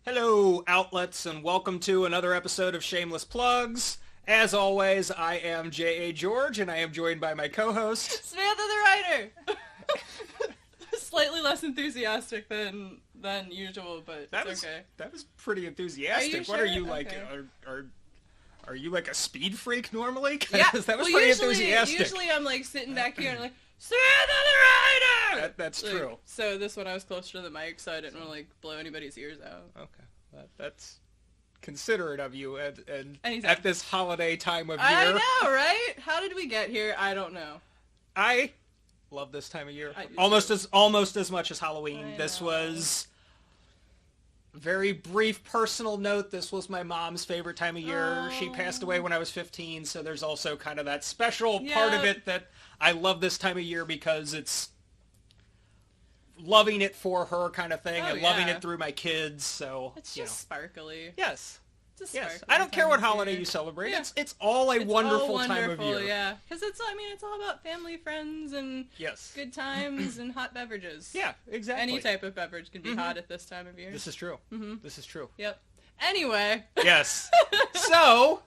Hello, outlets, and welcome to another episode of Shameless Plugs. As always, I am J.A. George, and I am joined by my co-host... Samantha the Writer! Slightly less enthusiastic than usual, but it's okay. That was pretty enthusiastic. Are you What sure? are you, like, Okay. are you like a speed freak normally? Yeah, That was pretty enthusiastic. Usually I'm like sitting back here and I'm like, Samantha the Writer! That's like, true. So this one I was closer to the mic, so I didn't want to like blow anybody's ears out. Okay, that's considerate of you, and Anytime. at this holiday time of year. I know, right? How did we get here? I don't know. I love this time of year I do almost as much as Halloween. I This know. was very brief personal note. This was my mom's favorite time of year. She passed away when I was 15, so there's also kind of that special part of it that I love this time of year because it's loving it for her kind of thing and loving it through my kids. So It's just sparkly. Yes. It's a Yes, sparkly I don't care time what of holiday year. you celebrate. Yeah. It's all a It's wonderful all time of wonderful, year. yeah. Because it's all about family, friends, and Yes. good times and hot beverages. Yeah, exactly. Any type of beverage can be hot at this time of year. This is true. This is true. Yep. Anyway. Yes. So,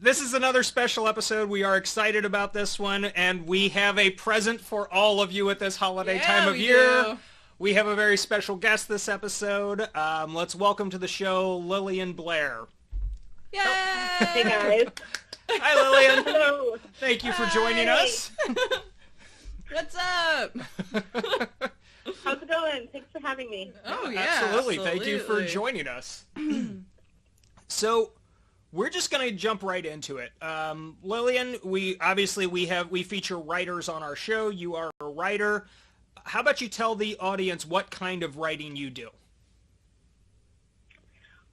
this is another special episode. We are excited about this one, and we have a present for all of you at this holiday time of we year. do. We have a very special guest this episode. Let's welcome to the show Lillian Blaire. Yay! Hey guys. Hi, Lillian. Hello. Thank you for joining us. What's up? How's it going? Thanks for having me. Oh yeah, Absolutely. Thank you for absolutely. joining us. So, we're just going to jump right into it. Lillian, we feature writers on our show. You are a writer. How about you tell the audience what kind of writing you do?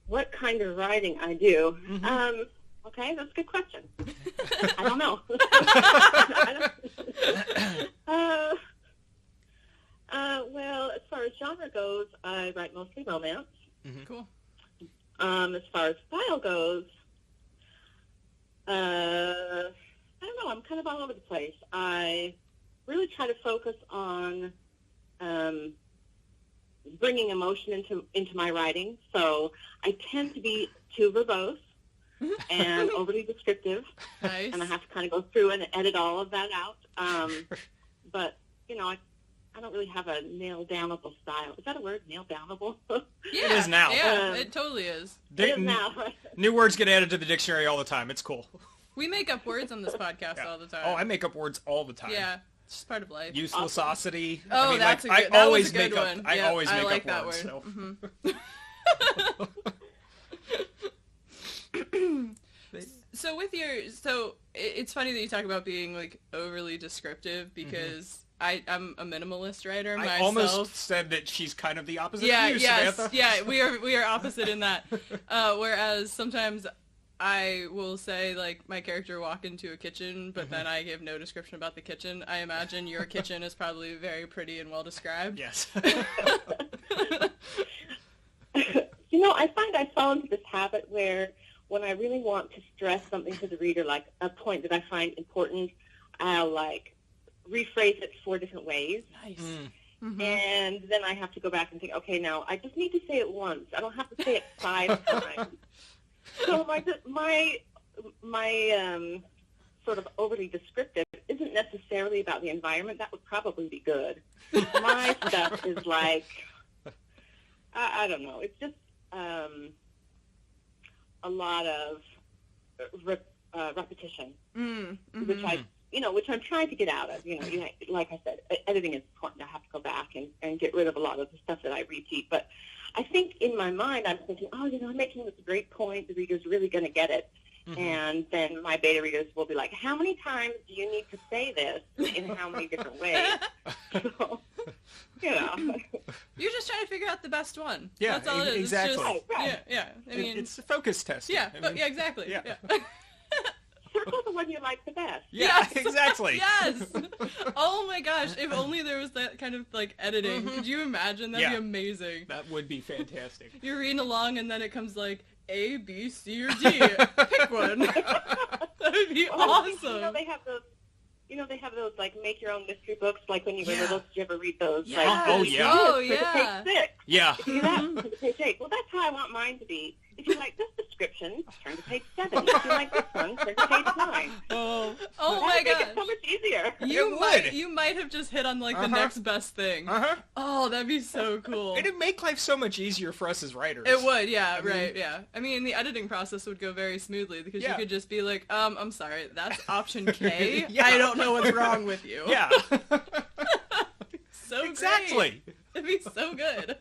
What kind of writing I do? Okay, that's a good question. I don't know. Well, as far as genre goes, I write mostly romance. Cool. As far as style goes, I don't know. I'm kind of all over the place. I really try to focus on bringing emotion into my writing. So I tend to be too verbose and overly descriptive, Nice. and I have to kind of go through and edit all of that out. But you know, I don't really have a nail-downable style. Is that a word? Nail-downable? Yeah, It is now. Yeah, it totally is. It is now. Right? New words get added to the dictionary all the time. It's cool. We make up words on this podcast all the time. Oh, I make up words all the time. Yeah, it's just part of life. Uselessosity. Oh, I mean, that's like, a good. I That always was a good make one. up. I Yep, always make like up that words. word. So with your, it's funny that you talk about being like overly descriptive because I'm a minimalist writer myself. I almost said that she's kind of the opposite Yeah, of you, yes, Samantha. yeah, we are opposite in that. Whereas sometimes I will say like my character walk into a kitchen, but then I give no description about the kitchen. I imagine your kitchen is probably very pretty and well described. Yes. You know, I find I fall into this habit where when I really want to stress something to the reader, like a point that I find important, I'll like rephrase it 4 different ways. Nice. And then I have to go back and think, okay, now I just need to say it once. I don't have to say it 5 times. So my sort of overly descriptive isn't necessarily about the environment. That would probably be good. My stuff is like, I don't know. It's just a lot of repetition, which I'm trying to get out of. Like I said, editing is important. I have to go back and get rid of a lot of the stuff that I repeat. But I think in my mind, I'm thinking, I'm making this great point. The reader's really going to get it. And then my beta readers will be like, how many times do you need to say this in how many different ways? So, You're just trying to figure out the best one. Yeah, That's all it is. exactly. It's just, Right. Yeah. I mean, it's a focus test. yeah, exactly. Yeah. Yeah. Circle the one you like the best. Yeah, Yes. exactly. Yes. Oh my gosh! If only there was that kind of like editing. Could you imagine? That'd be Yeah. amazing. That would be fantastic. You're reading along, and then it comes like A, B, C, or D. Pick one. That'd be awesome. They have those they have those, like, make-your-own mystery books, like when you were Yeah. little. Did you ever read those? Yes. Like, Oh, you yeah. do Oh, this for the yeah. page 6. Yeah. If you do that for the page 8. Well, that's how I want mine to be. If you like this description, turn to page 7. If you like this one, turn to page 9. Oh. Oh That my would make it gosh. so much easier. You might have just hit on like the Uh-huh. next best thing. Uh-huh. Oh, that'd be so cool. It'd make life so much easier for us as writers. It would, yeah, I mean- right, yeah. I mean, the editing process would go very smoothly because Yeah. you could just be like, I'm sorry, that's option K. Yeah. I don't know what's wrong with you. Yeah. So Exactly. great. It'd be so good.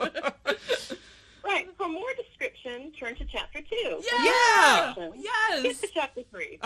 Right. For more description, turn to chapter 2. Yeah. Get Yes. to chapter 3.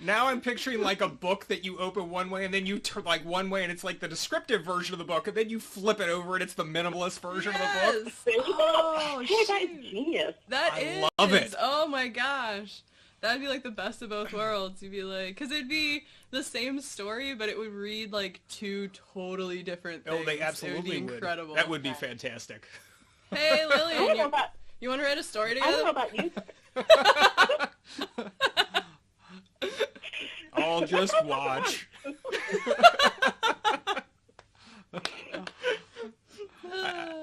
Now I'm picturing like a book that you open one way and then you turn like one way and it's like the descriptive version of the book and then you flip it over and it's the minimalist version of the book. Yes. There you go. Oh, Hey, that shoot. is genius. That I is. love it. Oh my gosh. That'd be like the best of both worlds. You'd be like, because it'd be the same story, but it would read like two totally different things. Oh, they absolutely It would be incredible. That would be fantastic. Hey, I don't know Lillian, about, you want to write a story I don't know together? about you. I'll just watch.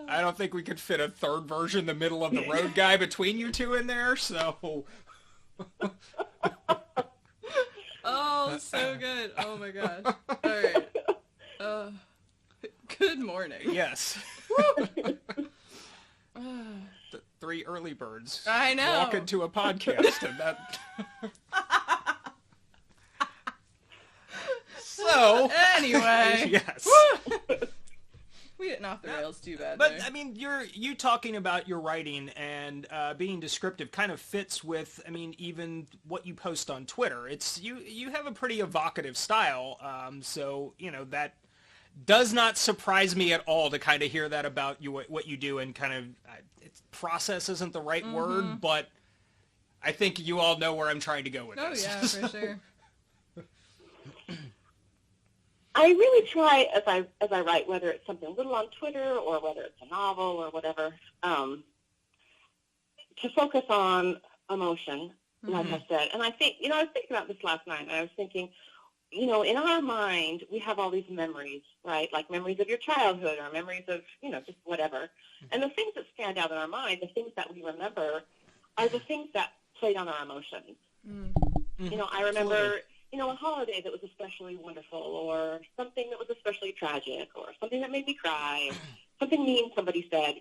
I don't think we could fit a third version, the middle of the road guy between you two in there, so... Oh, so good. Oh my gosh. All right. Good morning. Yes. The 3 early birds I know. walk into a podcast and that... So... Anyway. Yes. We didn't off the rails too bad But there. I mean, you talking about your writing and being descriptive kind of fits with, I mean, even what you post on Twitter. It's you have a pretty evocative style, so that does not surprise me at all to kind of hear that about you, what you do, and kind of process isn't the right word, but I think you all know where I'm trying to go with Oh this. yeah, for sure. I really try as I write, whether it's something little on Twitter or whether it's a novel or whatever, to focus on emotion, like I said. And I think, I was thinking about this last night, and I was thinking, in our mind, we have all these memories, right? Like memories of your childhood or memories of, just whatever. And the things that stand out in our mind, the things that we remember, are the things that played on our emotions. I remember... Absolutely. A holiday that was especially wonderful, or something that was especially tragic, or something that made me cry, something mean somebody said.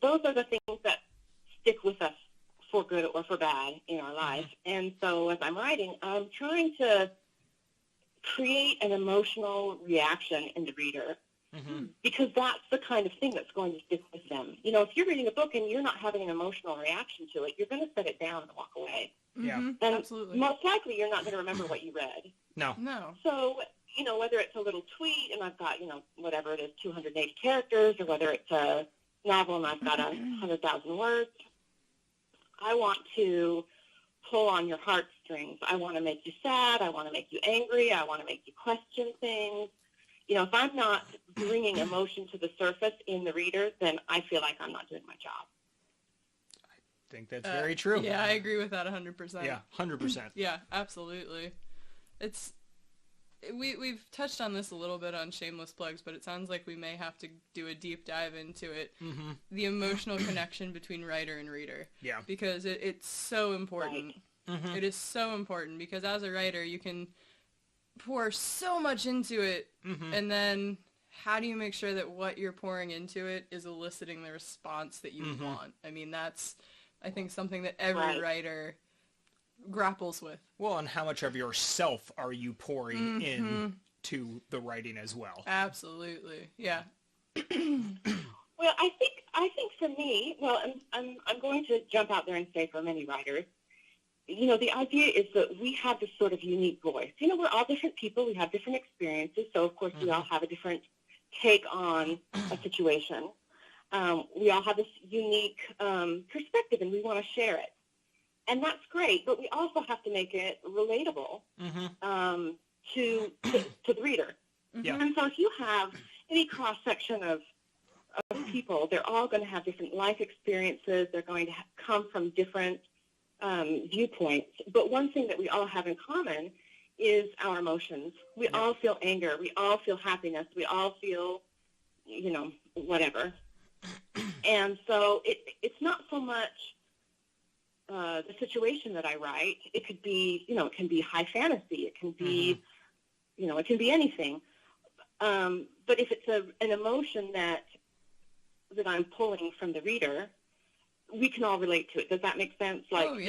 Those are the things that stick with us for good or for bad in our life. And so as I'm writing, I'm trying to create an emotional reaction in the reader, because that's the kind of thing that's going to stick with them. If you're reading a book and you're not having an emotional reaction to it, you're going to set it down and walk away. Yeah. And Absolutely. most likely you're not going to remember what you read. No. No. So, whether it's a little tweet and I've got, whatever it is, 280 characters, or whether it's a novel and I've got 100,000 words, I want to pull on your heartstrings. I want to make you sad. I want to make you angry. I want to make you question things. If I'm not bringing emotion to the surface in the reader, then I feel like I'm not doing my job. I think that's very true. Yeah, I agree with that 100%. Yeah, 100%. Yeah, absolutely. We've touched on this a little bit on Shameless Plugs, but it sounds like we may have to do a deep dive into it. The emotional connection between writer and reader. Yeah. Because it's so important. Right. It is so important because as a writer, you can pour so much into it, and then how do you make sure that what you're pouring into it is eliciting the response that you want? I mean, that's, I think, something that every writer grapples with. Well, and how much of yourself are you pouring in to the writing as well? Absolutely, yeah. Well, I think for me, I'm going to jump out there and say for many writers, the idea is that we have this sort of unique voice. We're all different people. We have different experiences. So, of course, we all have a different take on a situation. We all have this unique perspective, and we want to share it. And that's great, but we also have to make it relatable to the reader. Yeah. And so if you have any cross-section of people, they're all going to have different life experiences. They're going to come from different viewpoints. But one thing that we all have in common is our emotions. We all feel anger. We all feel happiness. We all feel, whatever. And so it's not so much the situation that I write. It could be, it can be high fantasy. It can be, it can be anything. But if it's an emotion that I'm pulling from the reader, we can all relate to it. Does that make sense? Absolutely.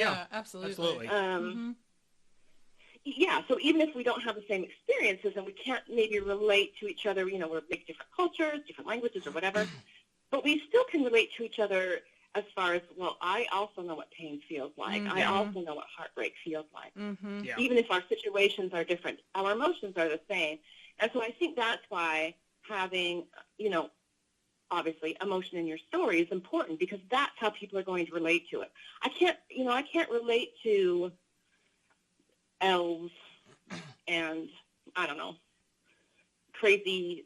Yeah, so even if we don't have the same experiences and we can't maybe relate to each other, we're big different cultures, different languages or whatever, but we still can relate to each other as far as, well, I also know what pain feels like. I also know what heartbreak feels like. Even if our situations are different, our emotions are the same. And so I think that's why having, obviously emotion in your story is important, because that's how people are going to relate to it. I can't relate to elves and, I don't know, crazy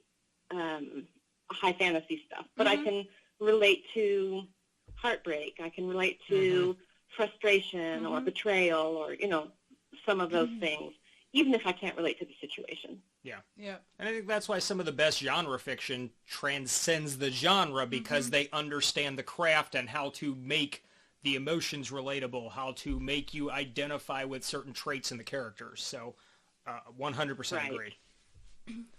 high fantasy stuff. But I can relate to heartbreak. I can relate to frustration or betrayal or, some of those things, even if I can't relate to the situation. Yeah. And I think that's why some of the best genre fiction transcends the genre, because they understand the craft and how to make the emotions relatable, how to make you identify with certain traits in the characters. So 100% agree.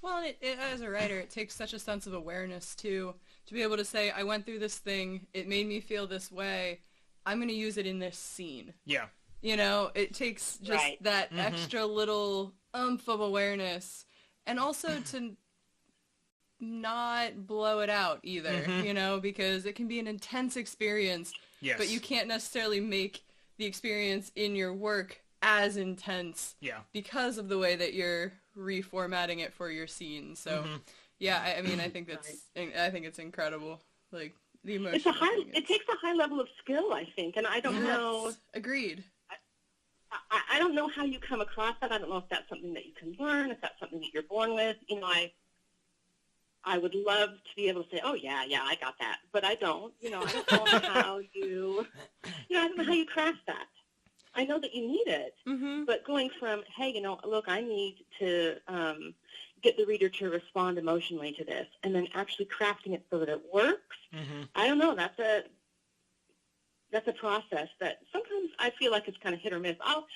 Well, as a writer, it takes such a sense of awareness, too, to be able to say, I went through this thing, it made me feel this way, I'm going to use it in this scene. Yeah. It takes just that extra little oomph of awareness, and also to not blow it out either, because it can be an intense experience, but you can't necessarily make the experience in your work as intense because of the way that you're reformatting it for your scene. So, I mean, I think it's incredible. Like, the emotion. It takes a high level of skill, I think, and I don't know. Agreed. I don't know how you come across that. I don't know if that's something that you can learn, if that's something that you're born with. I would love to be able to say, oh, yeah, I got that. But I don't. I don't know how I don't know how you craft that. I know that you need it. But going from, hey, look, I need to get the reader to respond emotionally to this, and then actually crafting it so that it works, I don't know. That's a process that sometimes I feel like it's kind of hit or miss. I'll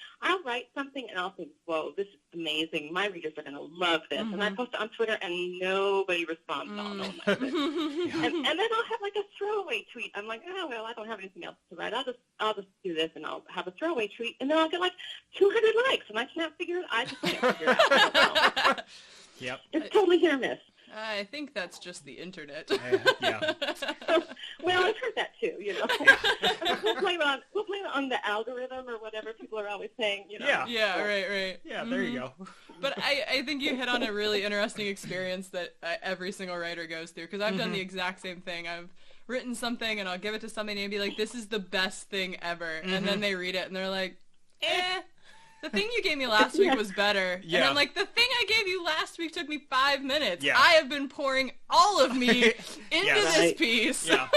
write something and I'll think, whoa, this is amazing. My readers are going to love this. And I post it on Twitter and nobody responds at all. No one likes it. And then I'll have like a throwaway tweet. I'm like, oh, well, I don't have anything else to write. I'll just do this, and I'll have a throwaway tweet, and then I'll get like 200 likes, and I can't figure it. I just can't figure it out. I don't know. Yep. It's totally hit or miss. I think that's just the internet. Well, I've heard that too. We'll blame it on the algorithm or whatever people are always saying. Right. Yeah, there you go. But I think you hit on a really interesting experience that every single writer goes through, because I've done the exact same thing. I've written something and I'll give it to somebody and be like, "This is the best thing ever," and then they read it and they're like, "Eh." The thing you gave me last week was better. Yeah. And I'm like, the thing I gave you last week took me 5 minutes. Yeah. I have been pouring all of me into this piece. Yeah.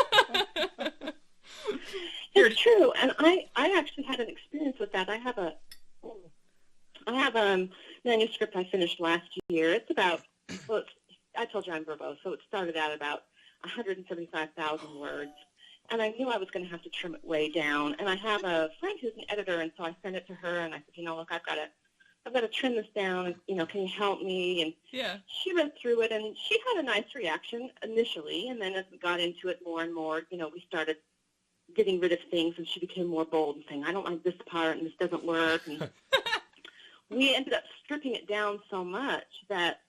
It's true. And I actually had an experience with that. I have a manuscript I finished last year. It's about, I told you I'm verbose, so it started out about 175,000 words. And I knew I was going to have to trim it way down. And I have a friend who's an editor, and so I sent it to her, and I said, look, I've got to trim this down. And, can you help me? And she read through it, and she had a nice reaction initially. And then as we got into it more and more, we started getting rid of things, and she became more bold and saying, I don't like this part, and this doesn't work. And we ended up stripping it down so much that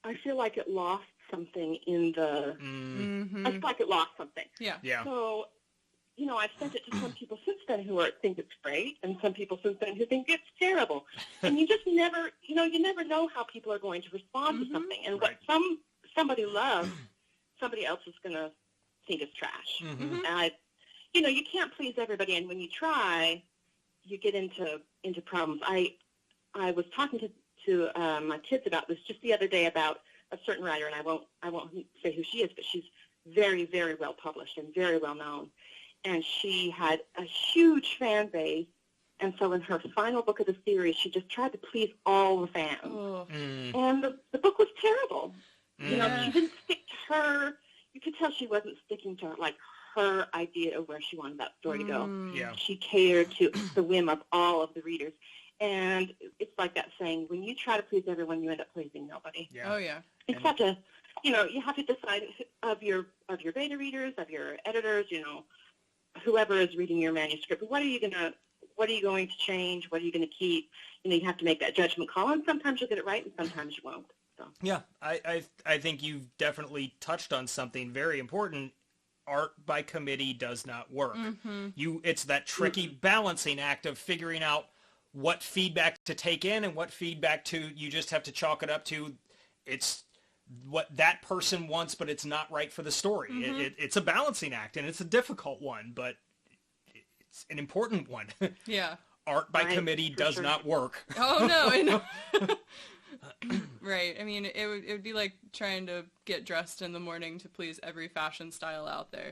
I feel like it lost something in the, I feel like it lost something. Yeah. So, I've sent it to some people since then who think it's great, and some people since then who think it's terrible. And you just never, you never know how people are going to respond to something. And what somebody loves, somebody else is going to think is trash. And you can't please everybody, and when you try, you get into problems. I was talking to my kids about this just the other day about a certain writer, and I won't say who she is, but she's very, very well published and very well known. and she had a huge fan base. And so in her final book of the series, she just tried to please all the fans. Oh. And the book was terrible. You know, Yeah. she didn't stick to her. You could tell she wasn't sticking to, like, her idea of where she wanted that story to go. Yeah. She catered to the whim of all of the readers. And it's like that saying, when you try to please everyone, you end up pleasing nobody. Yeah. Oh, yeah. It's such a, you know, you have to decide of your beta readers, of your editors, you know, whoever is reading your manuscript. What are you going to change? What are you going to keep? You know, you have to make that judgment call, and sometimes you'll get it right, and sometimes you won't. So. Yeah, I think you've definitely touched on something very important. Art by committee does not work. It's that tricky balancing act of figuring out what feedback to take in and what feedback to, you just have to chalk it up to, it's what that person wants, but it's not right for the story. It's a balancing act, and it's a difficult one, but it's an important one. Yeah. Art by committee does not work. Oh, no. I know. Right. I mean, it would be like trying to get dressed in the morning to please every fashion style out there.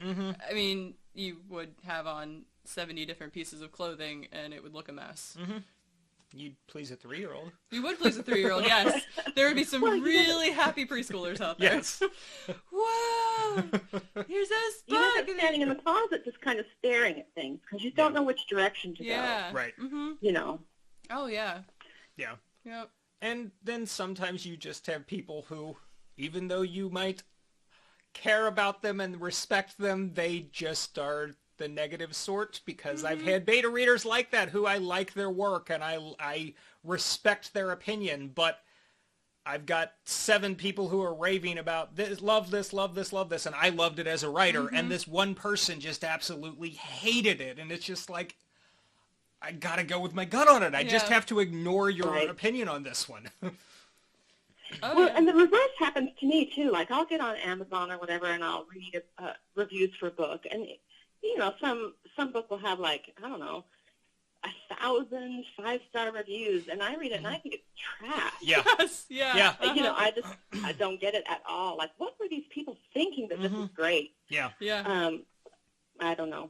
I mean, you would have on 70 different pieces of clothing, and it would look a mess. You'd please a 3-year-old. You would please a 3-year-old, yes. There would be some really happy preschoolers out there. Yes. Whoa! Here's this You book! end up standing in the closet just kind of staring at things because you don't know which direction to Yeah. Right. go. You know. Oh, yeah. Yeah. Yep. And then sometimes you just have people who, even though you might care about them and respect them, they just are the negative sort, because I've had beta readers like that who I like their work and I respect their opinion, but I've got 7 people who are raving about this, love this, and I loved it as a writer, and this one person just absolutely hated it, and it's just like, I gotta go with my gut on it. I just have to ignore your opinion on this one. Well, and the reverse happens to me, too. Like, I'll get on Amazon or whatever, and I'll read reviews for a book. And, you know, some book will have, like, I don't know, 1,000 5-star reviews. And I read it, and I think it's trash. Yeah. Yes, yeah. You know, I don't get it at all. Like, what were these people thinking that this is great? Yeah. Yeah. I don't know.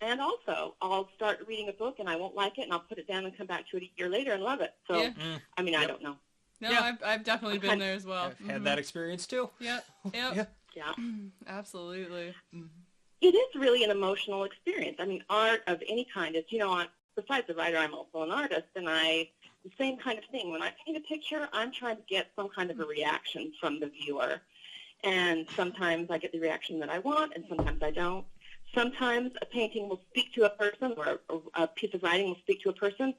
And also, I'll start reading a book, and I won't like it, and I'll put it down and come back to it a year later and love it. So, I mean, I don't know. No, I've definitely been there as well. I've had that experience too. Yep. Yeah. Absolutely. It is really an emotional experience. I mean, art of any kind is, you know, besides a writer, I'm also an artist, and the same kind of thing. When I paint a picture, I'm trying to get some kind of a reaction from the viewer. And sometimes I get the reaction that I want, and sometimes I don't. Sometimes a painting will speak to a person, or a piece of writing will speak to a person,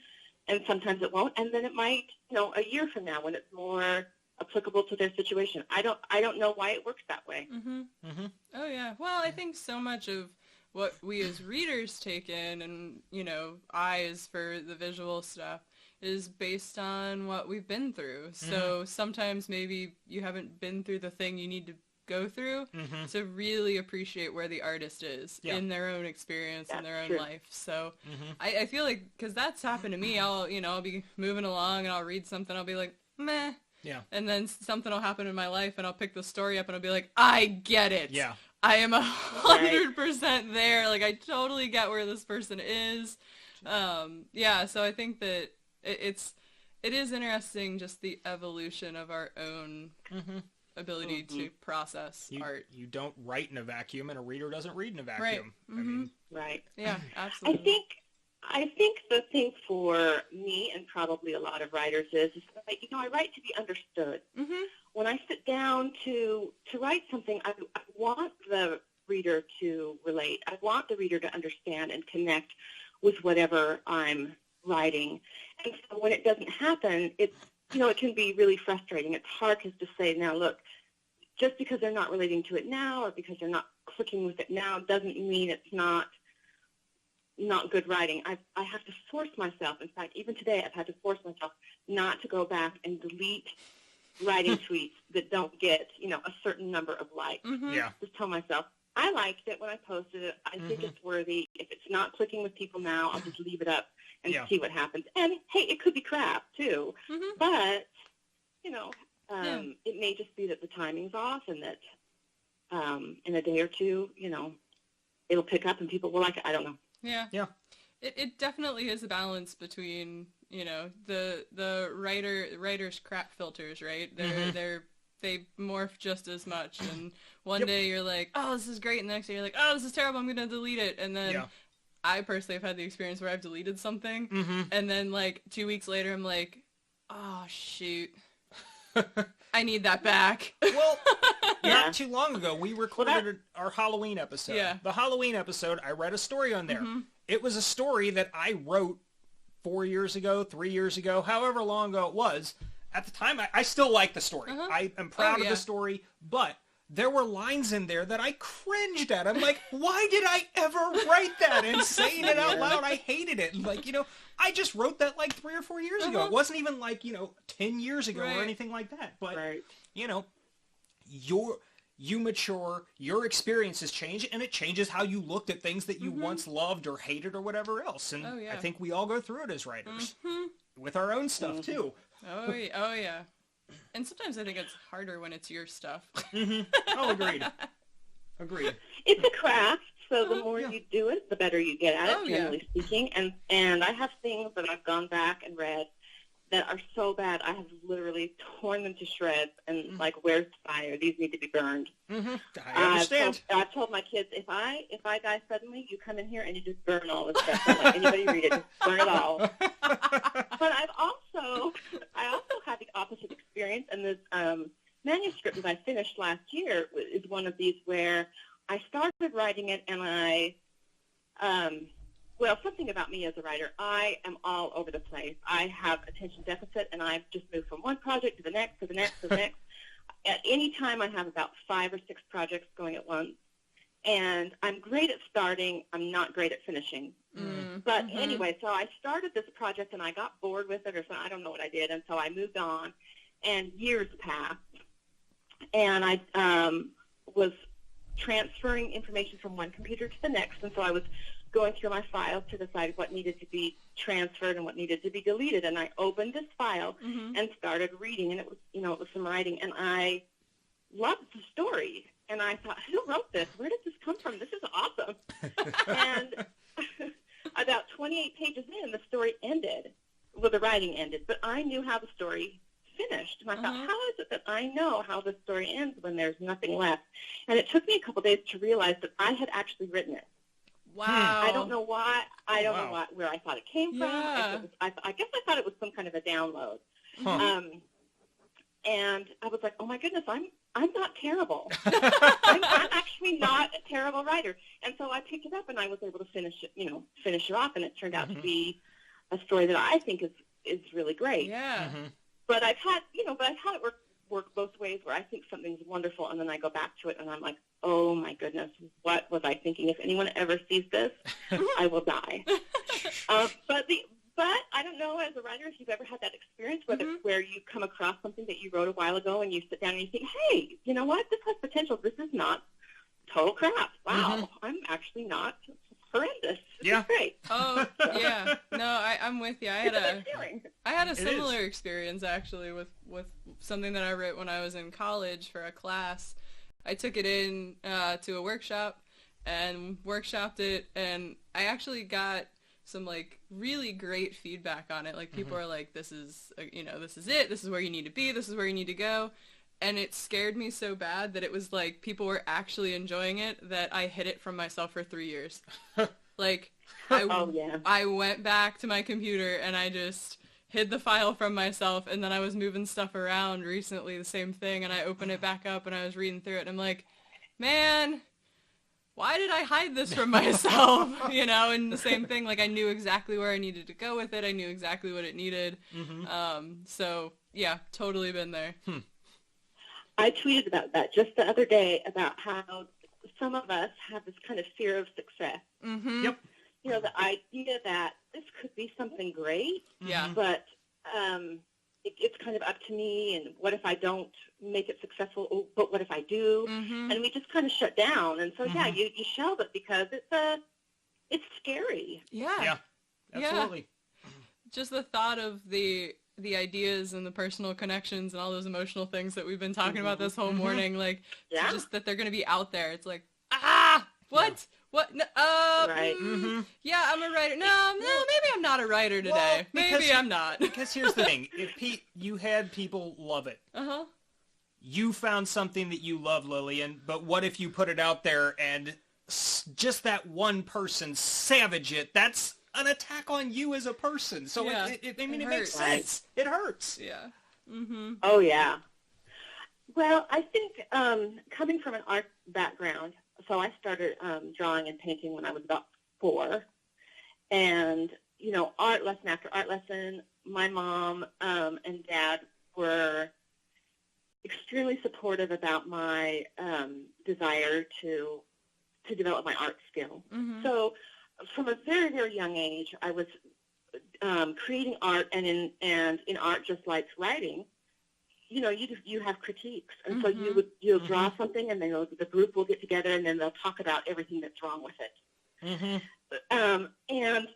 and sometimes it won't. And then it might, you know, a year from now when it's more applicable to their situation. I don't know why it works that way. Oh, yeah. Well, I think so much of what we as readers take in, and, you know, eyes for the visual stuff, is based on what we've been through. So sometimes maybe you haven't been through the thing you need to go through to really appreciate where the artist is in their own experience, in their own life. So I feel like, because that's happened to me, I'll be moving along and I'll read something, I'll be like, meh. Yeah. And then something will happen in my life and I'll pick the story up and I'll be like, I get it. Yeah. I am 100% there. Like, I totally get where this person is. So I think that it is interesting, just the evolution of our own ability to process art. You don't write in a vacuum, and a reader doesn't read in a vacuum. Right. I mean, Right. Yeah, absolutely. I think the thing for me, and probably a lot of writers, is that, you know, I write to be understood. When I sit down to write something, I want the reader to relate. I want the reader to understand and connect with whatever I'm writing. And so when it doesn't happen, it can be really frustrating. It's hard to say, now look, just because they're not relating to it now, or because they're not clicking with it now, doesn't mean it's not good writing. I have to force myself. In fact, even today, I've had to force myself not to go back and delete writing tweets that don't get, you know, a certain number of likes. Yeah. Just tell myself, I liked it when I posted it. I think it's worthy. If it's not clicking with people now, I'll just leave it up and see what happens. And, hey, it could be crap, too. But, you know, it may just be that the timing's off, and that in a day or two, you know, it'll pick up and people will like it. I don't know. Yeah. Yeah. It definitely is a balance between, the writer's crap filters, right? They morph just as much, and one day you're like, oh, this is great, and the next day you're like, oh, this is terrible, I'm gonna delete it. And then I personally have had the experience where I've deleted something, and then like 2 weeks later I'm like, oh shoot, I need that back. Well, not too long ago, we recorded our Halloween episode. Yeah. The Halloween episode, I read a story on there. It was a story that I wrote 4 years ago, 3 years ago, however long ago it was. At the time, I still like the story. I am proud of the story, but there were lines in there that I cringed at. I'm like, why did I ever write that? And saying it out loud, I hated it. And like, I just wrote that like 3 or 4 years ago. It wasn't even like, 10 years ago or anything like that. But, you mature, your experiences change, and it changes how you looked at things that you once loved or hated or whatever else. And I think we all go through it as writers. With our own stuff, too. Oh, yeah. And sometimes I think it's harder when it's your stuff. Oh, agreed. It's a craft, so the more you do it, the better you get at it, generally speaking. And I have things that I've gone back and read that are so bad, I have literally torn them to shreds and like, where's the fire? These need to be burned. I understand. I've told my kids, if I die suddenly, you come in here and you just burn all this stuff. Don't let anybody read it. Just burn it all. But I also had the opposite experience, and this manuscript that I finished last year is one of these where I started writing it, and something about me as a writer, I am all over the place. I have attention deficit, and I've just moved from one project to the next, to the next, to the next. At any time, I have about 5 or 6 projects going at once. And I'm great at starting. I'm not great at finishing. But anyway, so I started this project, and I got bored with it, or something. I don't know what I did, and so I moved on. And years passed, and I was transferring information from one computer to the next, and so I was going through my files to decide what needed to be transferred and what needed to be deleted. And I opened this file and started reading, and it was some writing, and I loved the story. And I thought, who wrote this? Where did this come from? This is awesome. And about 28 pages in, the story ended. Well, the writing ended, but I knew how the story finished. And I thought, how is it that I know how the story ends when there's nothing left? And it took me a couple days to realize that I had actually written it. Wow. I don't know why. I don't know where I thought it came from. Yeah. I guess I thought it was some kind of a download. And I was like, oh my goodness, I'm not terrible. I'm actually not a terrible writer. And so I picked it up, and I was able to finish it off, and it turned out to be a story that I think is really great. Yeah. But I've had it work both ways, where I think something's wonderful, and then I go back to it, and I'm like, oh my goodness, what was I thinking? If anyone ever sees this, I will die. But I don't know, as a writer, if you've ever had that experience where you come across something that you wrote a while ago, and you sit down and you think, hey, you know what? This has potential. This is not total crap. Wow, I'm actually not horrendous. This is great. Oh, yeah. No, I'm with you. I had a similar experience, actually, with something that I wrote when I was in college for a class. I took it in to a workshop and workshopped it, and I actually got some like really great feedback on it. Like, people are like, this is this is it, this is where you need to be, this is where you need to go. And it scared me so bad that it was like people were actually enjoying it, that I hid it from myself for 3 years. Like, I went back to my computer and I just hid the file from myself, and then I was moving stuff around recently, the same thing, and I opened it back up and I was reading through it, and I'm like, man, why did I hide this from myself? And the same thing, like, I knew exactly where I needed to go with it. I knew exactly what it needed. So, yeah, totally been there. I tweeted about that just the other day, about how some of us have this kind of fear of success. Yep. The idea that this could be something great, but it's kind of up to me, and what if I don't make it successful? Oh, but what if I do? And we just kind of shut down. And so, you shelve it because it's scary. Yeah, absolutely. Yeah. Just the thought of the ideas and the personal connections and all those emotional things that we've been talking about this whole morning, like, just that they're going to be out there. It's like, what? What? No, Right. Yeah, I'm a writer. No, maybe I'm not a writer today. Maybe I'm not. Because here's the thing. If you had people love it. Uh-huh. You found something that you love, Lillian, but what if you put it out there and just that one person savage it? That's an attack on you as a person. So Yeah, it it makes hurts. sense. It hurts. Yeah. Mm-hmm. Oh, yeah. Well, I think coming from an art background, so I started drawing and painting when I was about 4. And, you know, art lesson after art lesson, my mom and dad were extremely supportive about my desire to develop my art skill. Mm-hmm. So from a very, very young age, I was creating art, and in art, just like writing, you know, you have critiques, and so you'll draw something, and then the group will get together, and then they'll talk about everything that's wrong with it. And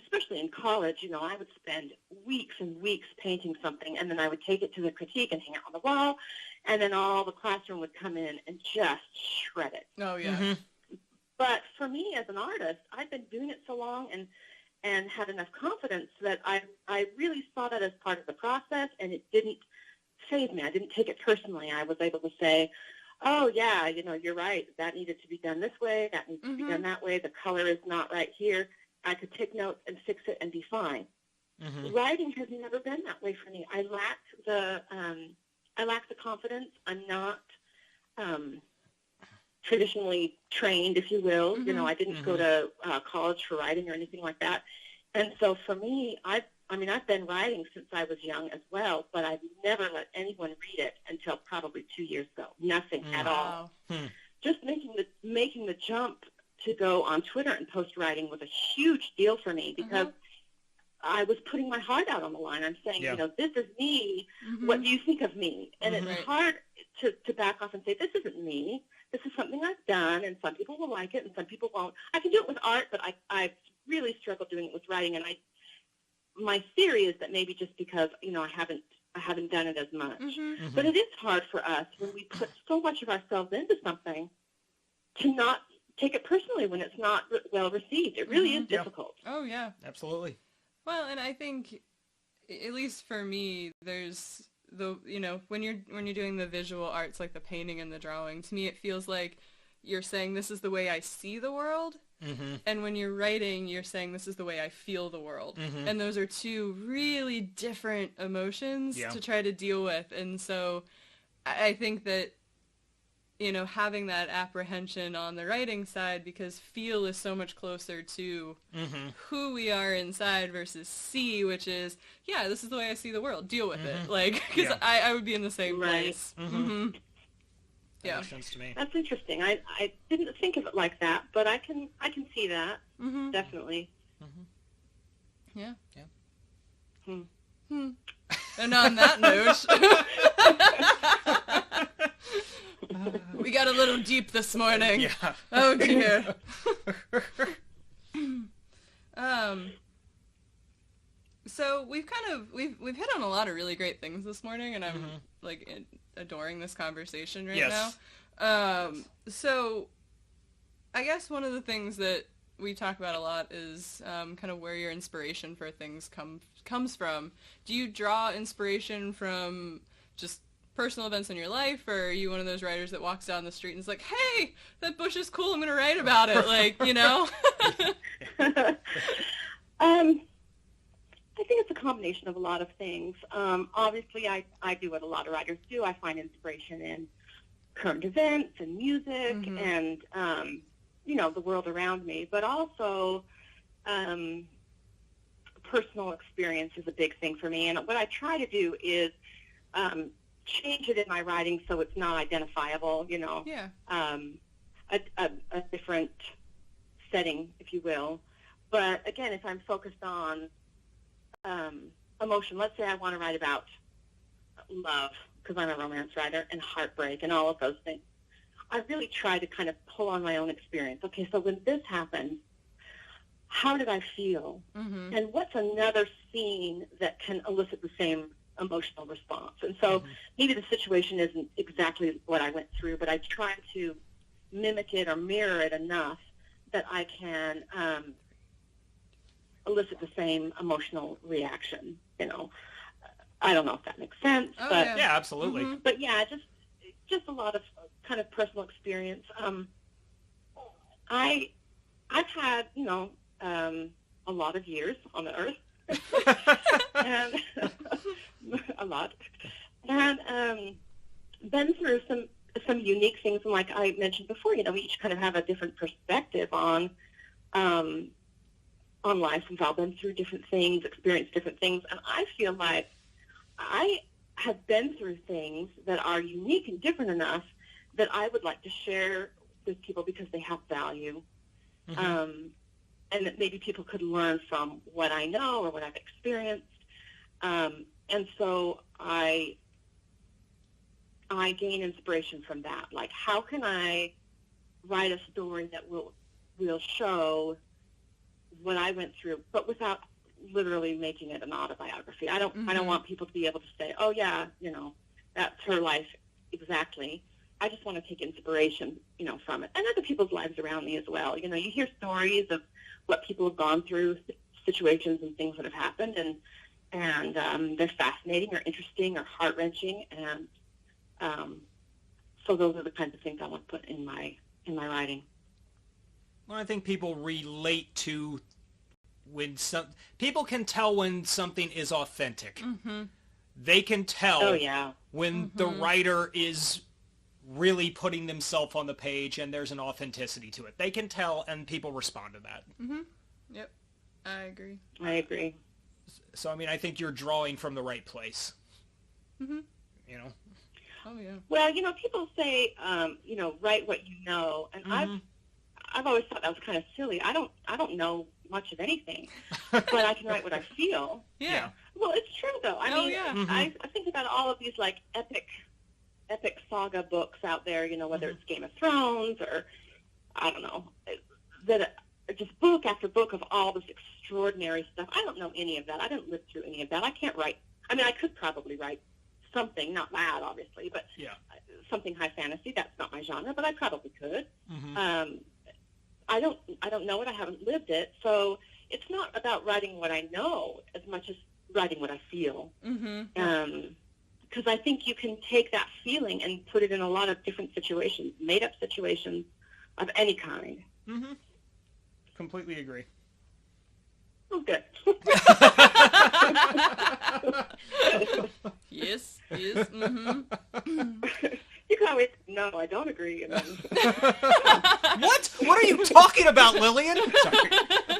especially in college, you know, I would spend weeks and weeks painting something, and then I would take it to the critique and hang it on the wall, and then all the classroom would come in and just shred it. Oh, yeah. But for me as an artist, I've been doing it so long and had enough confidence that I really saw that as part of the process, and it didn't faze me. I didn't take it personally. I was able to say, oh, yeah, you know, you're right. That needed to be done this way. That needs to be done that way. The color is not right here. I could take notes and fix it and be fine. Writing has never been that way for me. I lack the confidence. I'm not traditionally trained, if you will. You know, I didn't go to college for writing or anything like that. And so for me, I've been writing since I was young as well, but I've never let anyone read it until probably 2 years ago. Nothing at all. Just making the jump to go on Twitter and post writing was a huge deal for me, because I was putting my heart out on the line. I'm saying, you know, this is me. What do you think of me? And it's hard to back off and say, this isn't me. This is something I've done, and some people will like it and some people won't. I can do it with art, but I really struggle doing it with writing. And my theory is that maybe just because, you know, I haven't done it as much. But it is hard for us when we put so much of ourselves into something to not take it personally when it's not well received. It really is difficult. Oh, yeah. Absolutely. Well, and I think, at least for me, there's when you're doing the visual arts, like the painting and the drawing, to me it feels like you're saying, this is the way I see the world. And when you're writing, you're saying, this is the way I feel the world. And those are two really different emotions to try to deal with. And so I think that, you know, having that apprehension on the writing side, because feel is so much closer to who we are inside versus see, which is, yeah, this is the way I see the world. Deal with it. Like, because I would be in the same place. That makes sense to me. That's interesting. I didn't think of it like that, but I can see that. Definitely. Yeah. Yeah. And on that note, we got a little deep this morning. Yeah. Oh dear. So we've hit on a lot of really great things this morning, and I'm like adoring this conversation right now. So I guess one of the things that we talk about a lot is kind of where your inspiration for things comes from. Do you draw inspiration from just personal events in your life, or are you one of those writers that walks down the street and is like, hey, that bush is cool, I'm going to write about it, like, you know? I think it's a combination of a lot of things. Obviously, I do what a lot of writers do. I find inspiration in current events and music and, you know, the world around me, but also personal experience is a big thing for me. And what I try to do is change it in my writing so it's not identifiable, you know, a different setting, if you will. But again, if I'm focused on emotion, let's say I want to write about love, because I'm a romance writer, and heartbreak and all of those things, I really try to kind of pull on my own experience. Okay, so when this happened, how did I feel? And what's another scene that can elicit the same emotional response? And so maybe the situation isn't exactly what I went through, but I try to mimic it or mirror it enough that I can elicit the same emotional reaction. I don't know if that makes sense, but yeah, absolutely. Mm-hmm. but yeah, just a lot of kind of personal experience. I've had a lot of years on the earth, and a lot, and been through some unique things. And like I mentioned before, we each kind of have a different perspective on life. We've all been through different things, experienced different things, and I feel like I have been through things that are unique and different enough that I would like to share with people because they have value. Mm-hmm. And that maybe people could learn from what I know or what I've experienced. And so I gain inspiration from that. Like, how can I write a story that will show what I went through, but without literally making it an autobiography. I don't want people to be able to say, oh yeah, that's her life exactly. I just want to take inspiration, from it, and other people's lives around me as well. You hear stories of what people have gone through, situations and things that have happened, and they're fascinating or interesting or heart-wrenching, and so those are the kinds of things I want to put in my writing. Well, I think people relate to people can tell when something is authentic. Mm-hmm. They can tell when Mm-hmm. the writer is really putting themselves on the page and there's an authenticity to it. They can tell, and people respond to that. Mm-hmm. Yep, I agree. So, I think you're drawing from the right place. Mm-hmm. Oh, yeah. Well, people say, write what you know, and mm-hmm. I've always thought that was kind of silly. I don't know much of anything, but I can write what I feel. Yeah. Well, it's true though. Mm-hmm. I think about all of these like epic saga books out there. Whether Mm-hmm. it's Game of Thrones or I don't know, that are just book after book of all this extraordinary stuff. I don't know any of that. I didn't live through any of that. I can't write. I could probably write something, not that obviously, but something high fantasy. That's not my genre, but I probably could. Mm-hmm. I don't know it. I haven't lived it. So it's not about writing what I know as much as writing what I feel. Mm-hmm. Because I think you can take that feeling and put it in a lot of different situations, made up situations of any kind. Mm-hmm. Completely agree. Oh, good. Yes. Mm-hmm. You can always, no, I don't agree. And then... What? What are you talking about, Lillian? Sorry.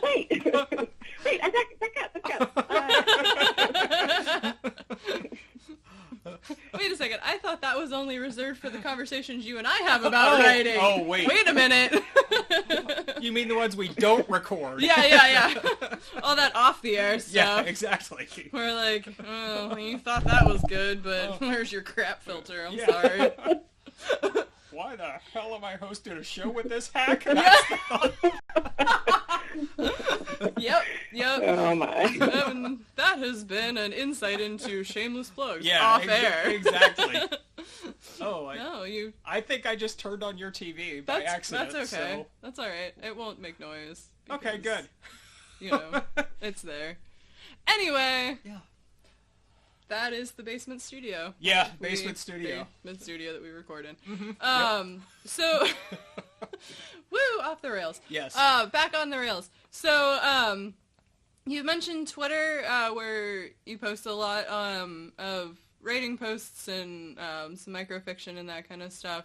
Wait, back up. Wait a second. I thought that was only reserved for the conversations you and I have about writing. Oh, wait. Wait a minute. You mean the ones we don't record? Yeah. All that off the air stuff. Yeah, exactly. We're like, oh, you thought that was good, but where's your crap filter? I'm sorry. Why the hell am I hosting a show with this hack? Yep. Oh, my. That has been an insight into shameless plugs off air. Exactly. I think I just turned on your TV by accident. That's okay. So... That's all right. It won't make noise. Okay, good. It's there. Anyway. Yeah. That is the basement studio. Yeah, basement studio. Basement studio that we record in. Mm-hmm. So, woo, off the rails. Yes. Back on the rails. So, you mentioned Twitter, where you post a lot of rating posts and some microfiction and that kind of stuff.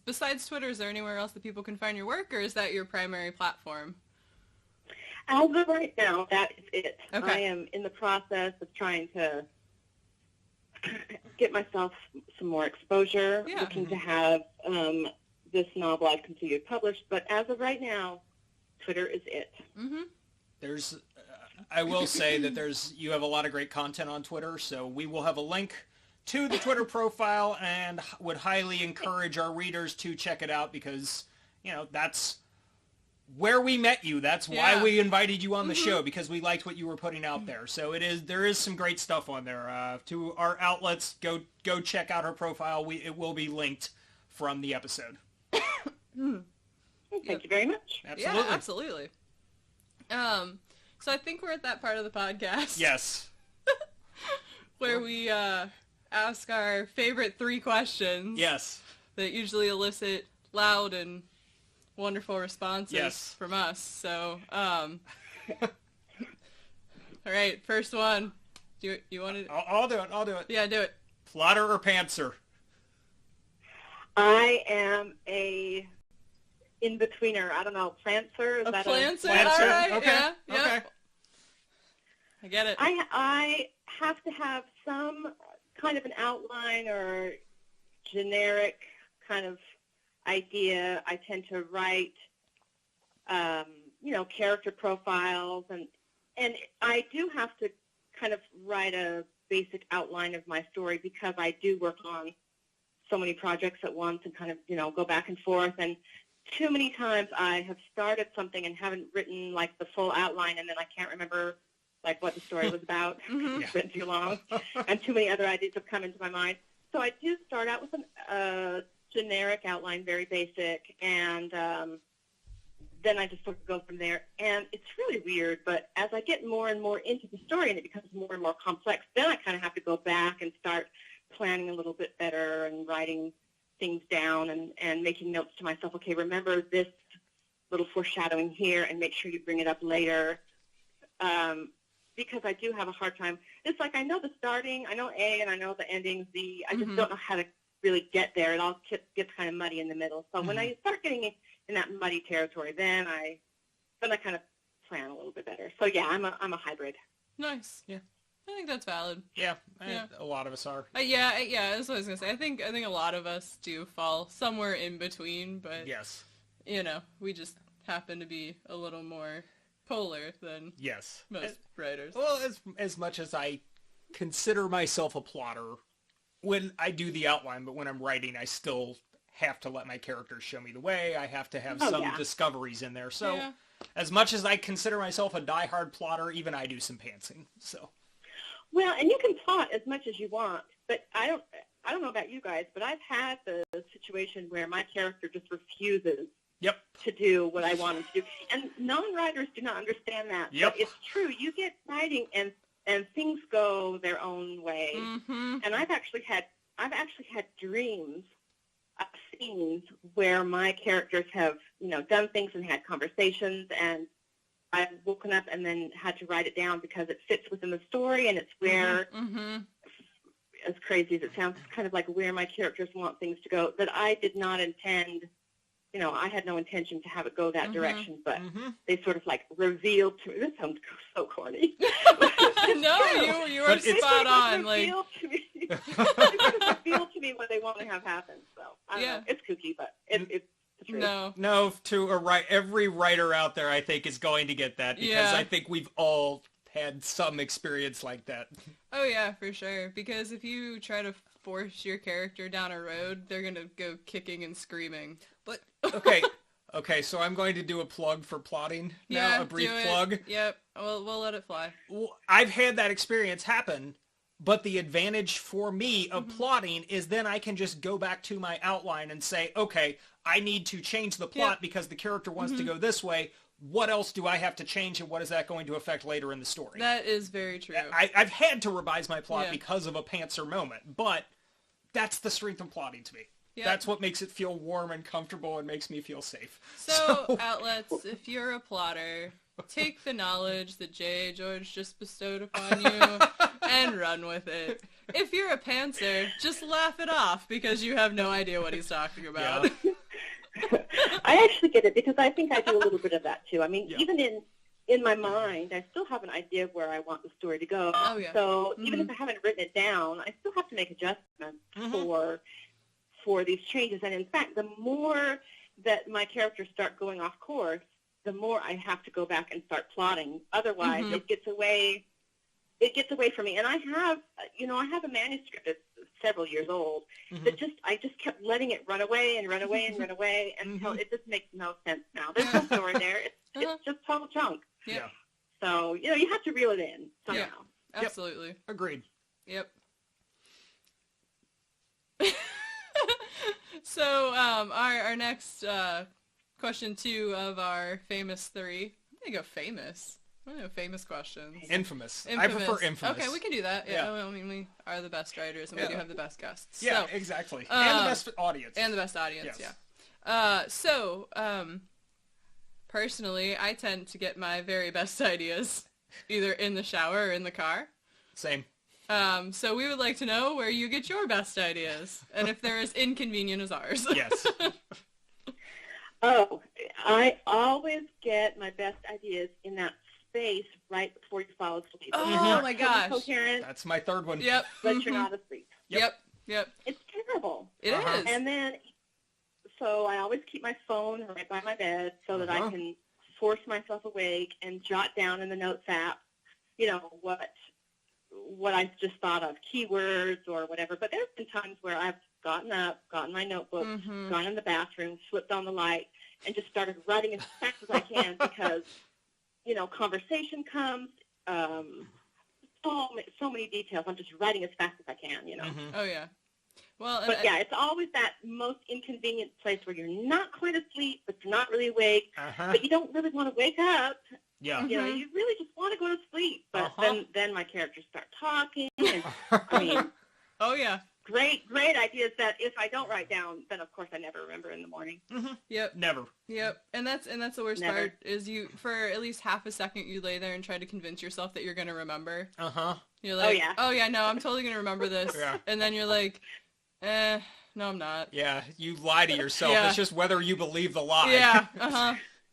Besides Twitter, is there anywhere else that people can find your work, or is that your primary platform? As of right now, that is it. Okay. I am in the process of trying to get myself some more exposure, looking to have this novel I've completed published. But as of right now, Twitter is it. Mm-hmm. I will say that you have a lot of great content on Twitter, so we will have a link to the Twitter profile and would highly encourage our readers to check it out because, that's where we met you. That's why we invited you on the show, because we liked what you were putting out there. So there is some great stuff on there. To our outlets, go check out her profile. It will be linked from the episode. Thank you very much. Absolutely. Yeah, absolutely. So I think we're at that part of the podcast. Yes. Where we ask our favorite 3 questions. Yes. That usually elicit loud and wonderful responses from us. So, all right, first one. You want to? I'll do it. Yeah, do it. Plotter or pantser? I am a in-betweener. I don't know, prancer? A that prancer? Prancer? All right, Okay. yeah. Okay. I get it. I have to have some kind of an outline or generic kind of idea. I tend to write, character profiles, and I do have to kind of write a basic outline of my story because I do work on so many projects at once and kind of, go back and forth. And too many times I have started something and haven't written, like, the full outline, and then I can't remember, like, what the story was about. It's been too long. And too many other ideas have come into my mind. So I do start out with a generic outline, very basic, and then I just sort of go from there. And it's really weird, but as I get more and more into the story and it becomes more and more complex, then I kind of have to go back and start planning a little bit better and writing things down and making notes to myself. Okay, remember this little foreshadowing here and make sure you bring it up later. Because I do have a hard time. It's like I know the starting, I know A, and I know the ending Z. I just don't know how to really get there. It all gets kind of muddy in the middle. So when I start getting in that muddy territory, then I kind of plan a little bit better. So yeah, I'm a hybrid. Nice. Yeah. I think that's valid. Yeah. A lot of us are. Yeah, that's what I was gonna say. I think a lot of us do fall somewhere in between, but Yes. We just happen to be a little more polar than most writers. Well, as much as I consider myself a plotter when I do the outline, but when I'm writing, I still have to let my characters show me the way. I have to have some discoveries in there. So as much as I consider myself a diehard plotter, even I do some pantsing. So. Well, and you can plot as much as you want, but I don't know about you guys, but I've had the situation where my character just refuses to do what I want him to do. And non-writers do not understand that. Yep. But it's true. You get writing and things go their own way. And I've actually had dreams of scenes where my characters have, done things and had conversations, and I've woken up and then had to write it down because it fits within the story, and it's where, as crazy as it sounds, it's kind of like where my characters want things to go that I did not intend. I had no intention to have it go that direction, but they sort of like revealed to me. This sounds so corny. No, you are spot on. Like, they sort of reveal to me what they want to have happen. So I don't know. It's kooky, but it's true. No, every writer out there, I think, is going to get that because I think we've all had some experience like that. Oh yeah, for sure. Because if you try to force your character down a road, they're gonna go kicking and screaming. But okay, so I'm going to do a plug for plotting now, a brief plug. Yep, we'll let it fly. Well, I've had that experience happen, but the advantage for me of plotting is then I can just go back to my outline and say, okay, I need to change the plot because the character wants to go this way. What else do I have to change, and what is that going to affect later in the story? That is very true. I've had to revise my plot because of a pantser moment, but that's the strength of plotting to me. Yep. That's what makes it feel warm and comfortable and makes me feel safe. So, outlets, if you're a plotter, take the knowledge that J. George just bestowed upon you and run with it. If you're a pantser, just laugh it off because you have no idea what he's talking about. Yeah. I actually get it because I think I do a little bit of that too. I mean, even in my mind, I still have an idea of where I want the story to go. Oh, yeah. So even if I haven't written it down, I still have to make adjustments for these changes. And in fact, the more that my characters start going off course, the more I have to go back and start plotting. Otherwise, it gets away from me. And I have a manuscript that's several years old that I just kept letting it run away and run away and run away until it just makes no sense now. There's no story there. It's just total junk. Yeah. So, you have to reel it in somehow. Yeah, absolutely. Yep. Agreed. Yep. So, our next question 2 of our famous 3. I'm gonna go famous. I don't know, famous questions. Infamous. I prefer infamous. Okay, we can do that. Yeah. Yeah. I mean, we are the best writers, and we do have the best guests. Yeah, so, exactly. And the best audience. And the best audience, Yes. yeah. Personally, I tend to get my very best ideas either in the shower or in the car. Same. So we would like to know where you get your best ideas, and if they're as inconvenient as ours. Yes. Oh, I always get my best ideas in that space right before you fall asleep. Oh, It's not my totally gosh. coherent, That's my third one. Yep. but you're not asleep. Yep. It's terrible. It is. And then, so I always keep my phone right by my bed so that I can force myself awake and jot down in the notes app, what I just thought of, keywords or whatever. But there have been times where I've gotten up, gotten my notebook, gone in the bathroom, flipped on the light, and just started writing as fast as I can because, conversation comes, so many details. I'm just writing as fast as I can, Oh, yeah. Well, But yeah, it's always that most inconvenient place where you're not quite asleep, but you're not really awake, but you don't really want to wake up. Yeah. You really just want to go to sleep. But then my characters start talking. And, oh, yeah. Great ideas that if I don't write down, then of course I never remember in the morning. Yep. Never. Yep. And that's the worst Never. part is you, for at least half a second, you lay there and try to convince yourself that you're going to remember. You're like, oh yeah, no, I'm totally going to remember this. Yeah. And then you're like, no, I'm not. Yeah, you lie to yourself. Yeah. It's just whether you believe the lie. Yeah.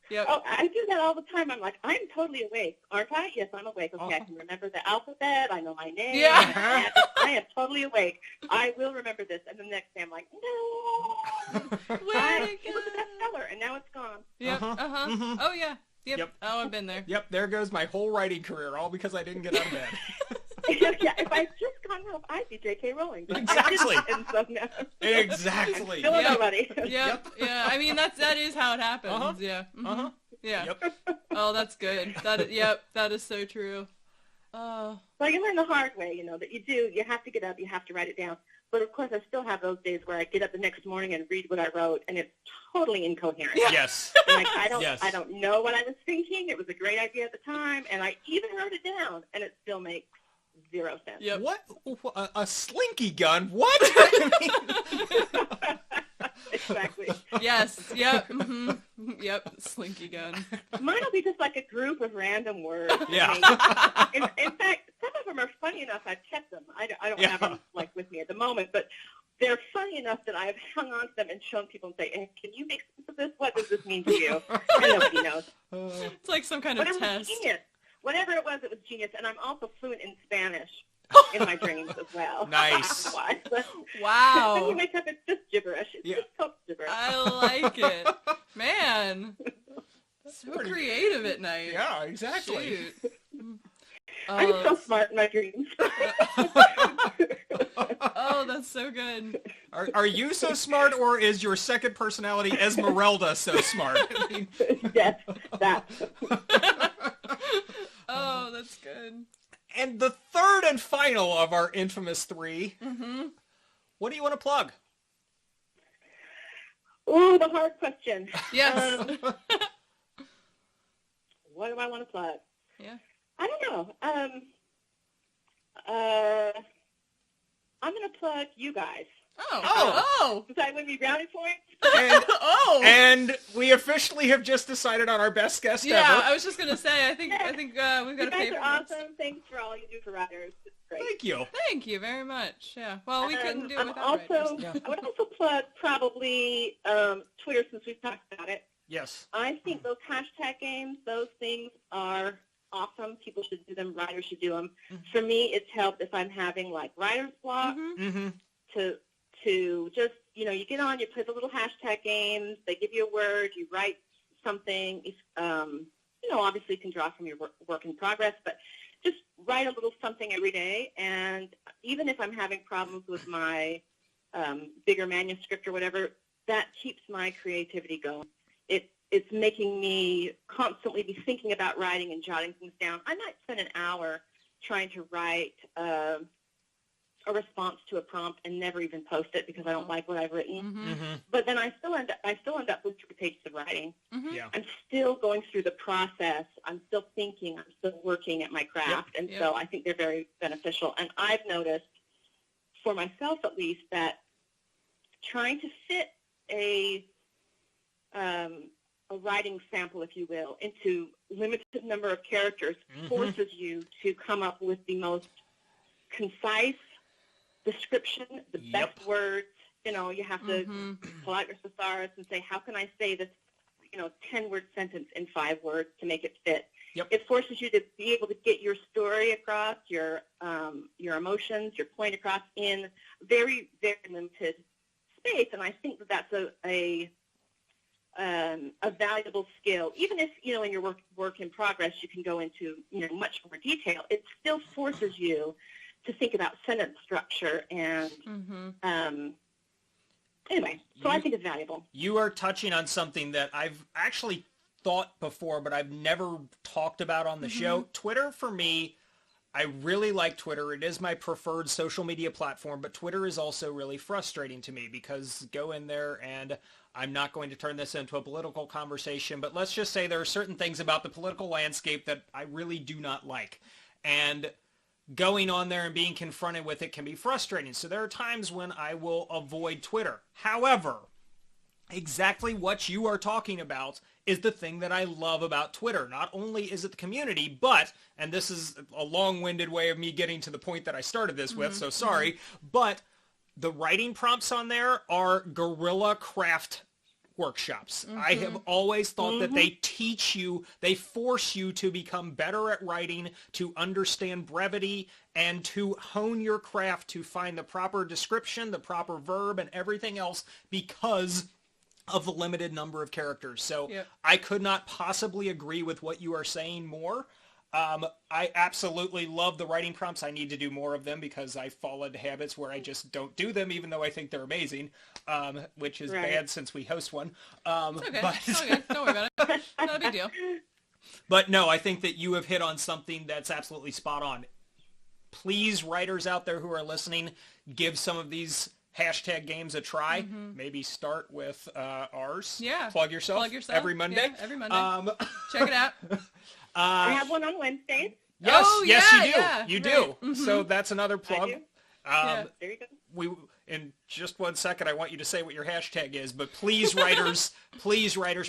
Yep. Oh, I do that all the time. I'm like, I'm totally awake, aren't I? Yes, I'm awake. Okay, I can remember the alphabet. I know my name. Yeah. I am totally awake. I will remember this. And the next day I'm like, no. It was the bestseller, and now it's gone. Yep. Oh, yeah. Yep. Oh, I've been there. Yep, there goes my whole writing career, all because I didn't get out of bed. Yeah, if I'd just gone home, I'd be J.K. Rowling. But Exactly. I didn't, and so now Exactly. still nobody. Yep. Yeah. I mean, that is how it happens. Yeah. Yeah. Yep. Oh, that's good. That is so true. Oh. Well, you learn the hard way, that you have to get up, you have to write it down. But, of course, I still have those days where I get up the next morning and read what I wrote, and it's totally incoherent. Yes. And I don't know what I was thinking. It was a great idea at the time, and I even wrote it down, and it still makes 0 sense. Yep. What? A slinky gun? What? Exactly. Yes. Yep. Yep. Slinky gun. Mine will be just like a group of random words. Yeah. In fact, some of them are funny enough. I've kept them. I don't have them with me at the moment, but they're funny enough that I've hung on to them and shown people and say, hey, can you make sense of this? What does this mean to you? And nobody knows. It's like some kind of test. Genius. Whatever it was genius. And I'm also fluent in Spanish in my dreams as well. Nice. I don't know why. Wow. When you wake up, it's just gibberish. It's just total gibberish. I like it. Man. So creative at night. Yeah, exactly. Shoot. I'm so smart in my dreams. Oh, that's so good. Are you so smart, or is your second personality Esmeralda so smart? Yes, that. Oh, that's good. And the third and final of our infamous 3. What do you want to plug? Ooh, the hard question. Yes. What do I want to plug? Yeah. I don't know. I'm going to plug you guys. Oh. Does that win me brownie points? And we officially have just decided on our best guest ever. Yeah, I was just gonna say. I think we've got You to pay guys for are this. awesome. Thanks for all you do for writers. It's great. Thank you. Thank you very much. Yeah. Well, we couldn't do it without also, writers. Yeah. I would also plug probably Twitter, since we've talked about it. Yes. I think those hashtag games, those things are awesome. People should do them. Writers should do them. For me, it's helped if I'm having like writer's block to just, you get on, you play the little hashtag games. They give you a word. You write something. Obviously you can draw from your work in progress, but just write a little something every day. And even if I'm having problems with my bigger manuscript or whatever, that keeps my creativity going. It's making me constantly be thinking about writing and jotting things down. I might spend an hour trying to write a response to a prompt and never even post it because I don't like what I've written. But then I still end up with pages of writing. Yeah. I'm still going through the process. I'm still thinking. I'm still working at my craft. And so I think they're very beneficial. And I've noticed, for myself at least, that trying to fit a writing sample, if you will, into limited number of characters forces you to come up with the most concise description, the best words. You know, you have to pull out your thesaurus and say, how can I say this, 10-word sentence in 5 words to make it fit? Yep. It forces you to be able to get your story across, your emotions, your point across in very, very limited space. And I think that that's a valuable skill. Even if, in your work in progress, you can go into, much more detail, it still forces you to think about sentence structure and, anyway, so I think it's valuable. You are touching on something that I've actually thought before, but I've never talked about on the show. Twitter, for me, I really like Twitter. It is my preferred social media platform, but Twitter is also really frustrating to me because go in there and I'm not going to turn this into a political conversation, but let's just say there are certain things about the political landscape that I really do not like. And going on there and being confronted with it can be frustrating. So there are times when I will avoid Twitter. However, exactly what you are talking about is the thing that I love about Twitter. Not only is it the community, but, and this is a long-winded way of me getting to the point that I started this with, so sorry, but the writing prompts on there are guerrilla craft workshops. I have always thought that they teach you, they force you to become better at writing, to understand brevity, and to hone your craft to find the proper description, the proper verb, and everything else because of the limited number of characters. So I could not possibly agree with what you are saying more. I absolutely love the writing prompts. I need to do more of them because I fall into habits where I just don't do them, even though I think they're amazing, which is bad since we host one. It's okay. But, It's okay. Don't worry about it. Not a big deal. But no, I think that you have hit on something that's absolutely spot on. Please, writers out there who are listening, give some of these hashtag games a try. Maybe start with ours. Yeah. Plug yourself. Every Monday. Yeah, every Monday. Check it out. I have one on Wednesdays. Yes, yeah, you do. yeah, You right. do. So that's another plug. I do. There you go. In just 1 second, I want you to say what your hashtag is, but please, writers,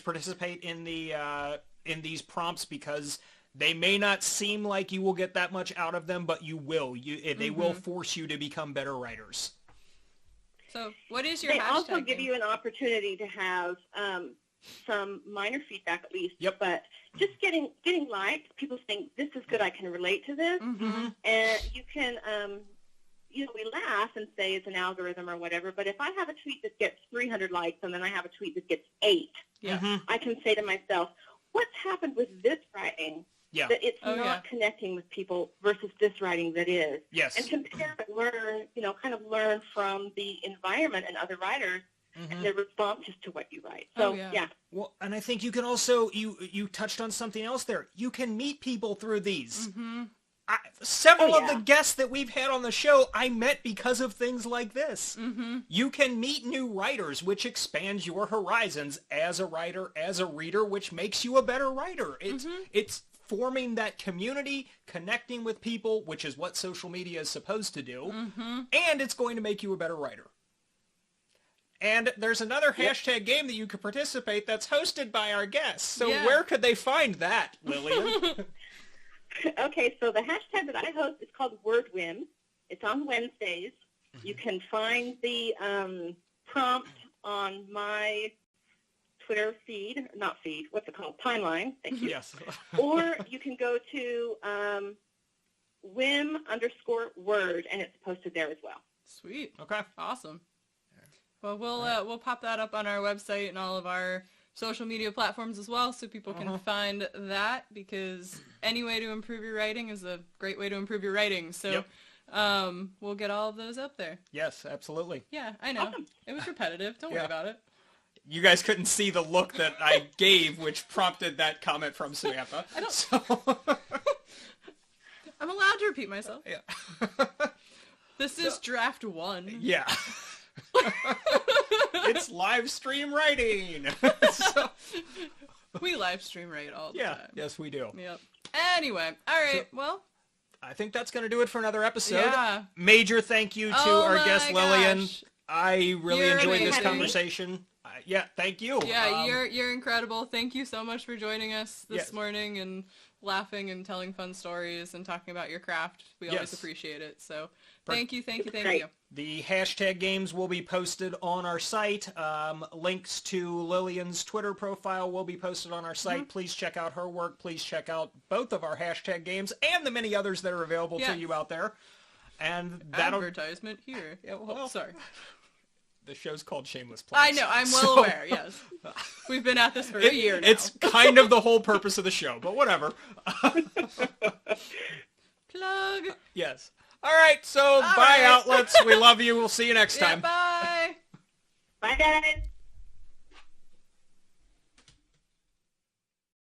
participate in in these prompts because they may not seem like you will get that much out of them, but you will. They will force you to become better writers. So what is your hashtag? They also give name? you an opportunity to have some minor feedback at least. Yep. But just getting liked, people think this is good, I can relate to this. And you can, we laugh and say it's an algorithm or whatever, but if I have a tweet that gets 300 likes and then I have a tweet that gets 8, I can say to myself, what's happened with this writing that it's not connecting with people versus this writing that is? Yes. And compare and learn, kind of learn from the environment and other writers and their responses to what you write. So, Well, and I think you can also, you touched on something else there. You can meet people through these. Several of the guests that we've had on the show, I met because of things like this. You can meet new writers, which expands your horizons as a writer, as a reader, which makes you a better writer. It's forming that community, connecting with people, which is what social media is supposed to do, and it's going to make you a better writer. And there's another hashtag game that you could participate that's hosted by our guests. So where could they find that, Lillian? Okay, so the hashtag that I host is called WordWim. It's on Wednesdays. You can find the prompt on my Twitter feed, not feed, what's it called? Timeline. Thank you. Yes. Or you can go to whim_word, and it's posted there as well. Sweet. Okay. Awesome. Well, we'll pop that up on our website and all of our social media platforms as well, so people can find that, because any way to improve your writing is a great way to improve your writing. So we'll get all of those up there. Yes, absolutely. Yeah, I know. Awesome. It was repetitive. Don't worry about it. You guys couldn't see the look that I gave, which prompted that comment from Samantha. I don't. So... I'm allowed to repeat myself. Yeah. This is draft 1. Yeah. It's live stream writing. So, we live stream write all the time. Yes, we do. Yep. Anyway, all right. Well, I think that's going to do it for another episode. Yeah. Major thank you to our guest, Lillian. Gosh. I really enjoyed this amazing. conversation. Yeah, thank you. Yeah, you're incredible. Thank you so much for joining us this morning and laughing and telling fun stories and talking about your craft. We always appreciate it. So thank you. The hashtag games will be posted on our site. Links to Lillian's Twitter profile will be posted on our site. Please check out her work. Please check out both of our hashtag games and the many others that are available to you out there. And that'll... Advertisement here. Yeah, well, sorry. The show's called Shameless Plugs. I know. I'm well aware, yes. We've been at this for a year now. It's kind of the whole purpose of the show, but whatever. Plug. Yes. All right, so bye, outlets. We love you. We'll see you next time. Bye. Bye, guys.